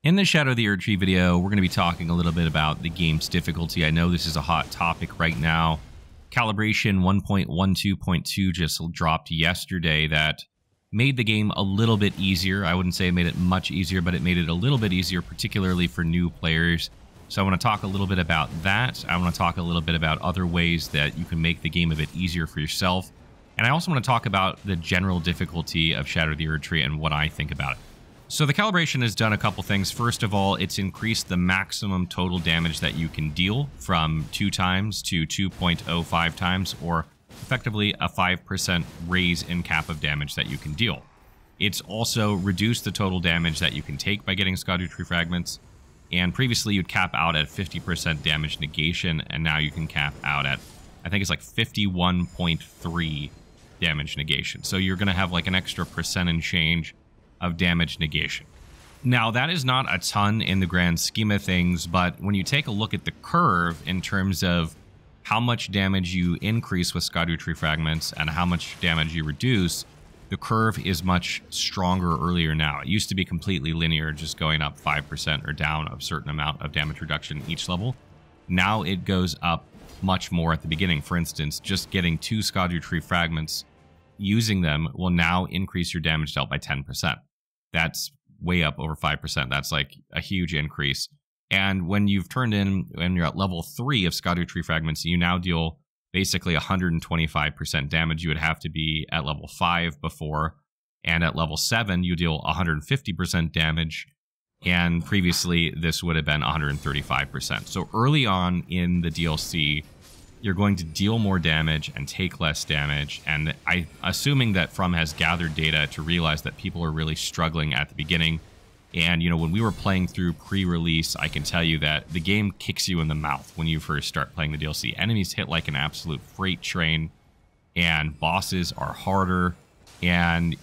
In the Shadow of the Erdtree video, we're going to be talking a little bit about the game's difficulty. I know this is a hot topic right now. Calibration 1.12.2 just dropped yesterday that made the game a little bit easier. I wouldn't say it made it much easier, but it made it a little bit easier, particularly for new players. So I want to talk a little bit about that. I want to talk a little bit about other ways that you can make the game a bit easier for yourself. And I also want to talk about the general difficulty of Shadow of the Erdtree and what I think about it. So the calibration has done a couple things. First of all, it's increased the maximum total damage that you can deal from 2 times to 2.05 times, or effectively a 5% raise in cap of damage that you can deal. It's also reduced the total damage that you can take by getting Scadutree Fragments, and previously you'd cap out at 50% damage negation, and now you can cap out at, I think it's like 51.3 damage negation. So you're going to have like an extra percent and change of damage negation. Now, that is not a ton in the grand scheme of things, but when you take a look at the curve in terms of how much damage you increase with Scadutree Fragments and how much damage you reduce, the curve is much stronger earlier now. It used to be completely linear, just going up 5% or down a certain amount of damage reduction each level. Now it goes up much more at the beginning. For instance, just getting 2 Scadutree Fragments, using them will now increase your damage dealt by 10%. That's way up over 5%. That's like a huge increase. And when you've turned in, when you're at level 3 of Scadutree Fragments, you now deal basically 125% damage. You would have to be at level 5 before. And at level 7, you deal 150% damage. And previously, this would have been 135%. So early on in the DLC, you're going to deal more damage and take less damage. And assuming that From has gathered data to realize that people are really struggling at the beginning. And, you know, when we were playing through pre-release, I can tell you that the game kicks you in the mouth when you first start playing the DLC. Enemies hit like an absolute freight train, and bosses are harder. And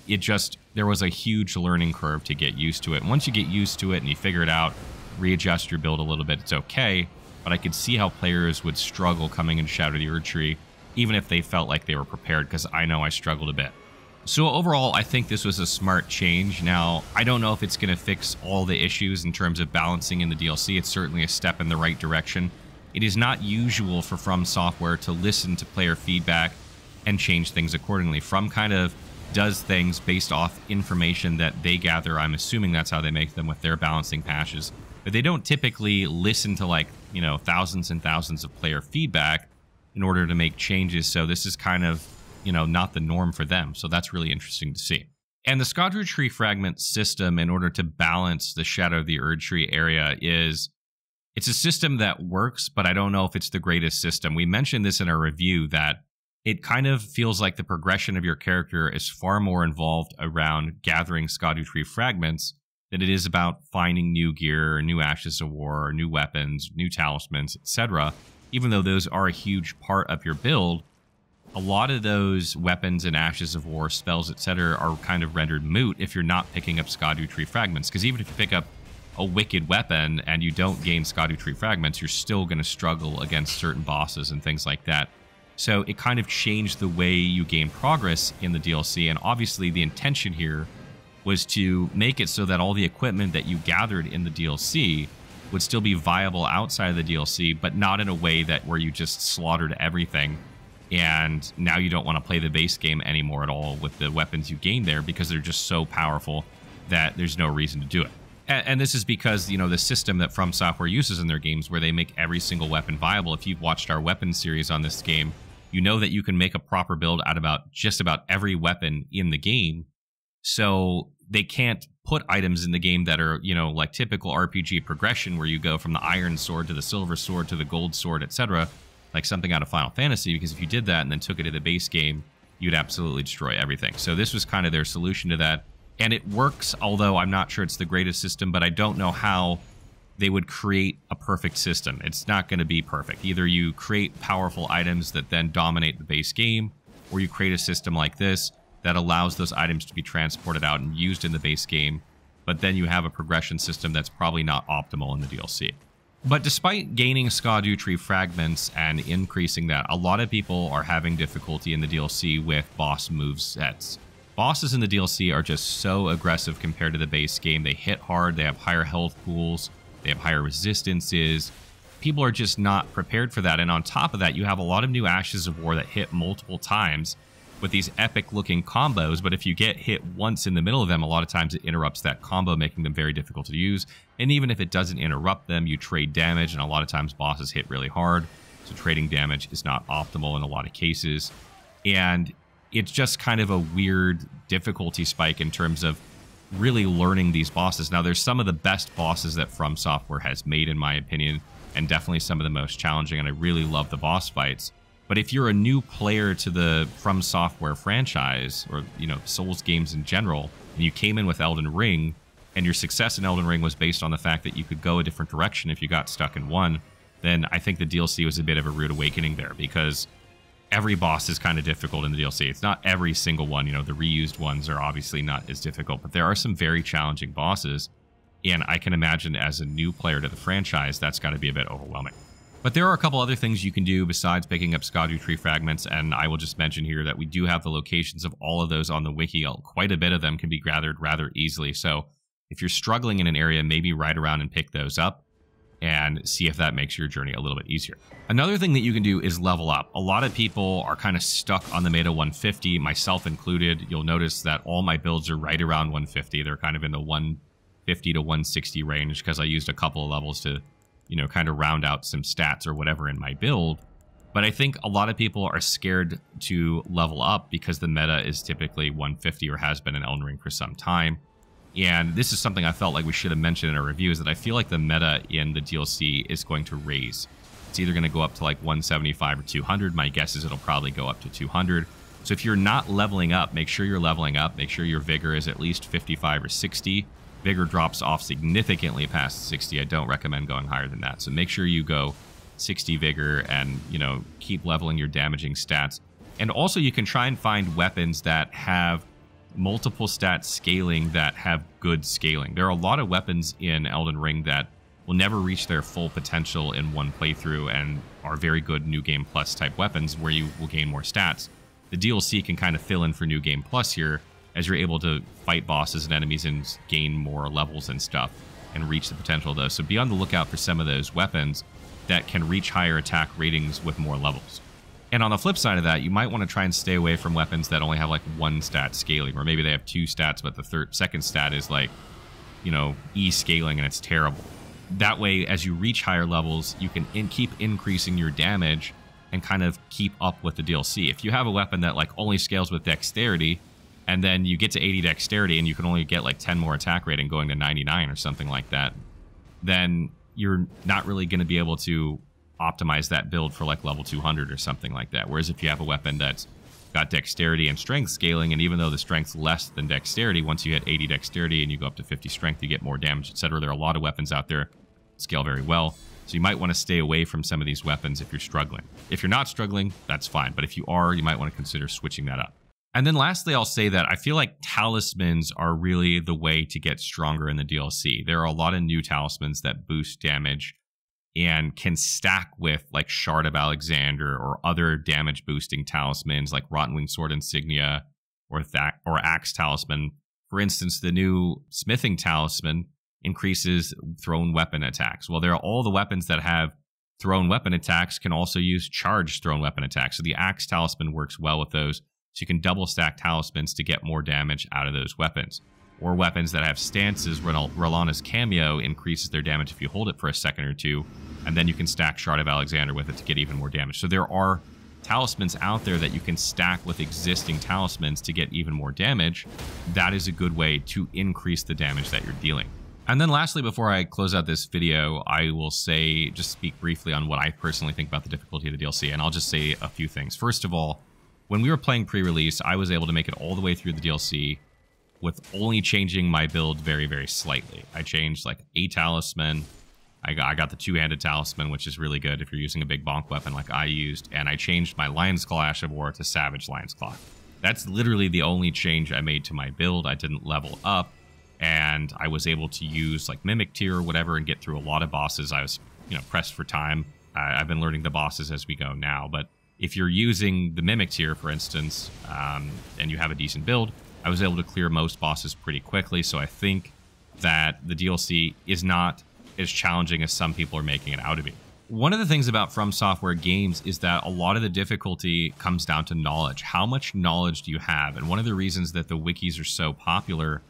there was a huge learning curve to get used to it. And once you get used to it and you figure it out, readjust your build a little bit, it's okay. But I could see how players would struggle coming into Shadow of the Erdtree, even if they felt like they were prepared, because I know I struggled a bit. So overall, I think this was a smart change. Now, I don't know if it's going to fix all the issues in terms of balancing in the DLC. It's certainly a step in the right direction. It is not usual for Fromsoftware to listen to player feedback and change things accordingly. From kind of does things based off information that they gather. I'm assuming that's how they make them with their balancing patches. But they don't typically listen to, like, you know, thousands and thousands of player feedback in order to make changes. So this is kind of, you know, not the norm for them. So that's really interesting to see. And the Scadutree Fragment system, in order to balance the Shadow of the Erdtree area, it's a system that works, but I don't know if it's the greatest system. We mentioned this in our review, that it kind of feels like the progression of your character is far more involved around gathering Scadutree Fragments than it is about finding new gear, new Ashes of War, new weapons, new talismans, etc. Even though those are a huge part of your build, a lot of those weapons and Ashes of War, spells, etc. are kind of rendered moot if you're not picking up Scadutree Fragments. Because even if you pick up a wicked weapon and you don't gain Scadutree Fragments, you're still going to struggle against certain bosses and things like that. So it kind of changed the way you gain progress in the DLC. And obviously the intention here was to make it so that all the equipment that you gathered in the DLC would still be viable outside of the DLC, but not in a way that where you just slaughtered everything and now you don't want to play the base game anymore at all with the weapons you gained there, because they're just so powerful that there's no reason to do it. And this is because, you know, the system that Fromsoftware uses in their games, where they make every single weapon viable. If you've watched our weapon series on this game, you know that you can make a proper build out about just about every weapon in the game. So they can't put items in the game that are, you know, like typical RPG progression, where you go from the iron sword to the silver sword to the gold sword, etc., like something out of Final Fantasy, because if you did that and then took it to the base game, you'd absolutely destroy everything. So this was kind of their solution to that. And it works, although I'm not sure it's the greatest system, but I don't know how they would create a perfect system. It's not going to be perfect. Either you create powerful items that then dominate the base game, or you create a system like this that allows those items to be transported out and used in the base game, but then you have a progression system that's probably not optimal in the DLC. But despite gaining Scadutree Fragments and increasing that, a lot of people are having difficulty in the DLC with boss movesets. Bosses in the DLC are just so aggressive compared to the base game. They hit hard, they have higher health pools, they have higher resistances. People are just not prepared for that. And on top of that, you have a lot of new Ashes of War that hit multiple times with these epic looking combos. But if you get hit once in the middle of them, a lot of times it interrupts that combo, making them very difficult to use. And even if it doesn't interrupt them, you trade damage. And a lot of times bosses hit really hard. So trading damage is not optimal in a lot of cases. And it's just kind of a weird difficulty spike in terms of really learning these bosses. Now, there's some of the best bosses that Fromsoftware has made, in my opinion, and definitely some of the most challenging, and I really love the boss fights. But if you're a new player to the Fromsoftware franchise, or, you know, Souls games in general, and you came in with Elden Ring, and your success in Elden Ring was based on the fact that you could go a different direction if you got stuck in one, then I think the DLC was a bit of a rude awakening there, because every boss is kind of difficult in the DLC. It's not every single one. You know, the reused ones are obviously not as difficult, but there are some very challenging bosses. And I can imagine as a new player to the franchise, that's got to be a bit overwhelming. But there are a couple other things you can do besides picking up Scadutree fragments, and I will just mention here that we do have the locations of all of those on the wiki. Quite a bit of them can be gathered rather easily. So if you're struggling in an area, maybe ride around and pick those up and see if that makes your journey a little bit easier. Another thing that you can do is level up. A lot of people are kind of stuck on the meta 150, myself included. You'll notice that all my builds are right around 150. They're kind of in the 150 to 160 range because I used a couple of levels to, you know, kind of round out some stats or whatever in my build. But I think a lot of people are scared to level up because the meta is typically 150 or has been in Elden Ring for some time. And this is something I felt like we should have mentioned in our review, is that I feel like the meta in the DLC is going to raise. It's either going to go up to like 175 or 200. My guess is it'll probably go up to 200. So if you're not leveling up, make sure you're leveling up. Make sure your vigor is at least 55 or 60. Vigor drops off significantly past 60. I don't recommend going higher than that. So make sure you go 60 vigor and, you know, keep leveling your damaging stats. And also you can try and find weapons that have multiple stat scaling that have good scaling. There are a lot of weapons in Elden Ring that will never reach their full potential in one playthrough and are very good New Game Plus type weapons where you will gain more stats. The DLC can kind of fill in for New Game Plus here as you're able to fight bosses and enemies and gain more levels and stuff and reach the potential of those. So be on the lookout for some of those weapons that can reach higher attack ratings with more levels. And on the flip side of that, you might want to try and stay away from weapons that only have like one stat scaling, or maybe they have two stats, but the second stat is like, you know, E scaling and it's terrible. That way, as you reach higher levels, you can keep increasing your damage and kind of keep up with the DLC. If you have a weapon that like only scales with dexterity, and then you get to 80 dexterity and you can only get like 10 more attack rating going to 99 or something like that, then you're not really going to be able to optimize that build for like level 200 or something like that. Whereas if you have a weapon that's got dexterity and strength scaling, and even though the strength's less than dexterity, once you hit 80 dexterity and you go up to 50 strength, you get more damage, etc. There are a lot of weapons out there that scale very well. So you might want to stay away from some of these weapons if you're struggling. If you're not struggling, that's fine. But if you are, you might want to consider switching that up. And then lastly, I'll say that I feel like talismans are really the way to get stronger in the DLC. There are a lot of new talismans that boost damage and can stack with like Shard of Alexander or other damage boosting talismans like Rotten Winged Sword Insignia or Axe Talisman. For instance, the new Smithing Talisman increases thrown weapon attacks. Well, there are all the weapons that have thrown weapon attacks can also use charged thrown weapon attacks. So the Axe Talisman works well with those. So you can double stack talismans to get more damage out of those weapons. Or weapons that have stances, Rolana's Cameo increases their damage if you hold it for a second or two, and then you can stack Shard of Alexander with it to get even more damage. So there are talismans out there that you can stack with existing talismans to get even more damage. That is a good way to increase the damage that you're dealing. And then lastly, before I close out this video, I will say, just speak briefly on what I personally think about the difficulty of the DLC, and I'll just say a few things. First of all, when we were playing pre-release, I was able to make it all the way through the DLC with only changing my build very, very slightly. I changed like a talisman. I got the two-handed talisman, which is really good if you're using a big bonk weapon like I used, and I changed my Lion's Claw Ash of War to Savage Lion's Claw. That's literally the only change I made to my build. I didn't level up, and I was able to use like Mimic Tier or whatever and get through a lot of bosses. I was, you know, pressed for time. I've been learning the bosses as we go now, but if you're using the Mimic Tier, for instance, and you have a decent build, I was able to clear most bosses pretty quickly, so I think that the DLC is not as challenging as some people are making it out to be. One of the things about Fromsoftware games is that a lot of the difficulty comes down to knowledge. How much knowledge do you have? And one of the reasons that the wikis are so popular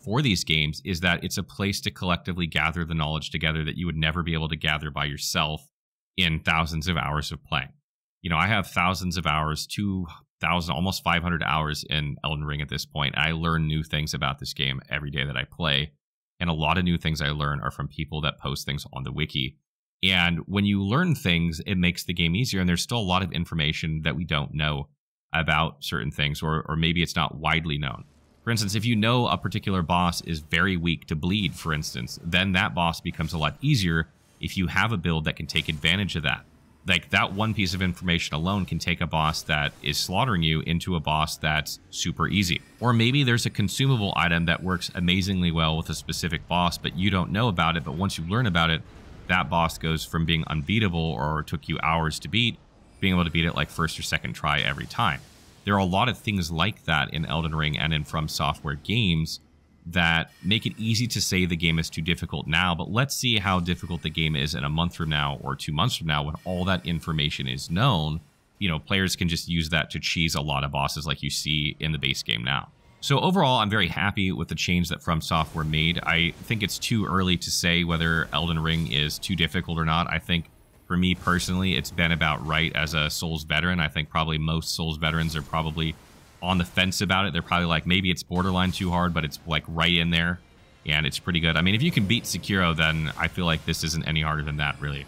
for these games is that it's a place to collectively gather the knowledge together that you would never be able to gather by yourself in thousands of hours of playing. You know, I have thousands of hours, 2,000, almost 500 hours in Elden Ring at this point. I learn new things about this game every day that I play. And a lot of new things I learn are from people that post things on the wiki. And when you learn things, it makes the game easier. And there's still a lot of information that we don't know about certain things, or maybe it's not widely known. For instance, if you know a particular boss is very weak to bleed, for instance, then that boss becomes a lot easier if you have a build that can take advantage of that. Like, that one piece of information alone can take a boss that is slaughtering you into a boss that's super easy. Or maybe there's a consumable item that works amazingly well with a specific boss, but you don't know about it, but once you learn about it, that boss goes from being unbeatable or took you hours to beat, being able to beat it like first or second try every time. There are a lot of things like that in Elden Ring and in Fromsoftware games that make it easy to say the game is too difficult now, but let's see how difficult the game is in a month from now or 2 months from now when all that information is known. You know, players can just use that to cheese a lot of bosses like you see in the base game now. So overall, I'm very happy with the change that Fromsoftware made. I think it's too early to say whether Elden Ring is too difficult or not. I think for me personally, it's been about right as a Souls veteran. I think probably most Souls veterans are probably on the fence about it. They're probably like, maybe it's borderline too hard, but it's like right in there, and it's pretty good. I mean, if you can beat Sekiro, then I feel like this isn't any harder than that, really.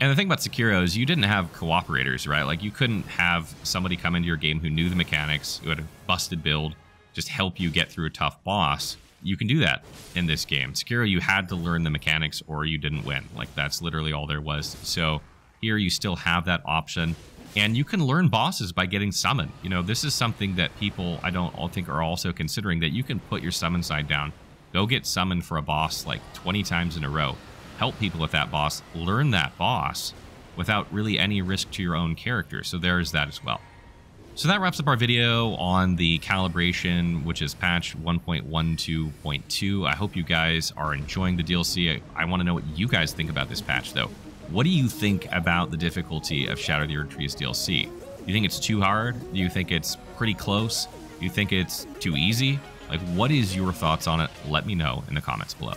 And the thing about Sekiro is you didn't have cooperators, right? Like, you couldn't have somebody come into your game who knew the mechanics, who had a busted build, just help you get through a tough boss. You can do that in this game. Sekiro, you had to learn the mechanics or you didn't win. Like, that's literally all there was. So here you still have that option. And you can learn bosses by getting summoned. You know, this is something that people, I don't all think, are also considering, that you can put your summon side down, go get summoned for a boss like 20 times in a row, help people with that boss, learn that boss without really any risk to your own character. So there's that as well. So that wraps up our video on the calibration, which is patch 1.12.2. I hope you guys are enjoying the DLC. I want to know what you guys think about this patch, though. What do you think about the difficulty of Shadow of the Erdtree's DLC? Do you think it's too hard? Do you think it's pretty close? Do you think it's too easy? Like, what is your thoughts on it? Let me know in the comments below.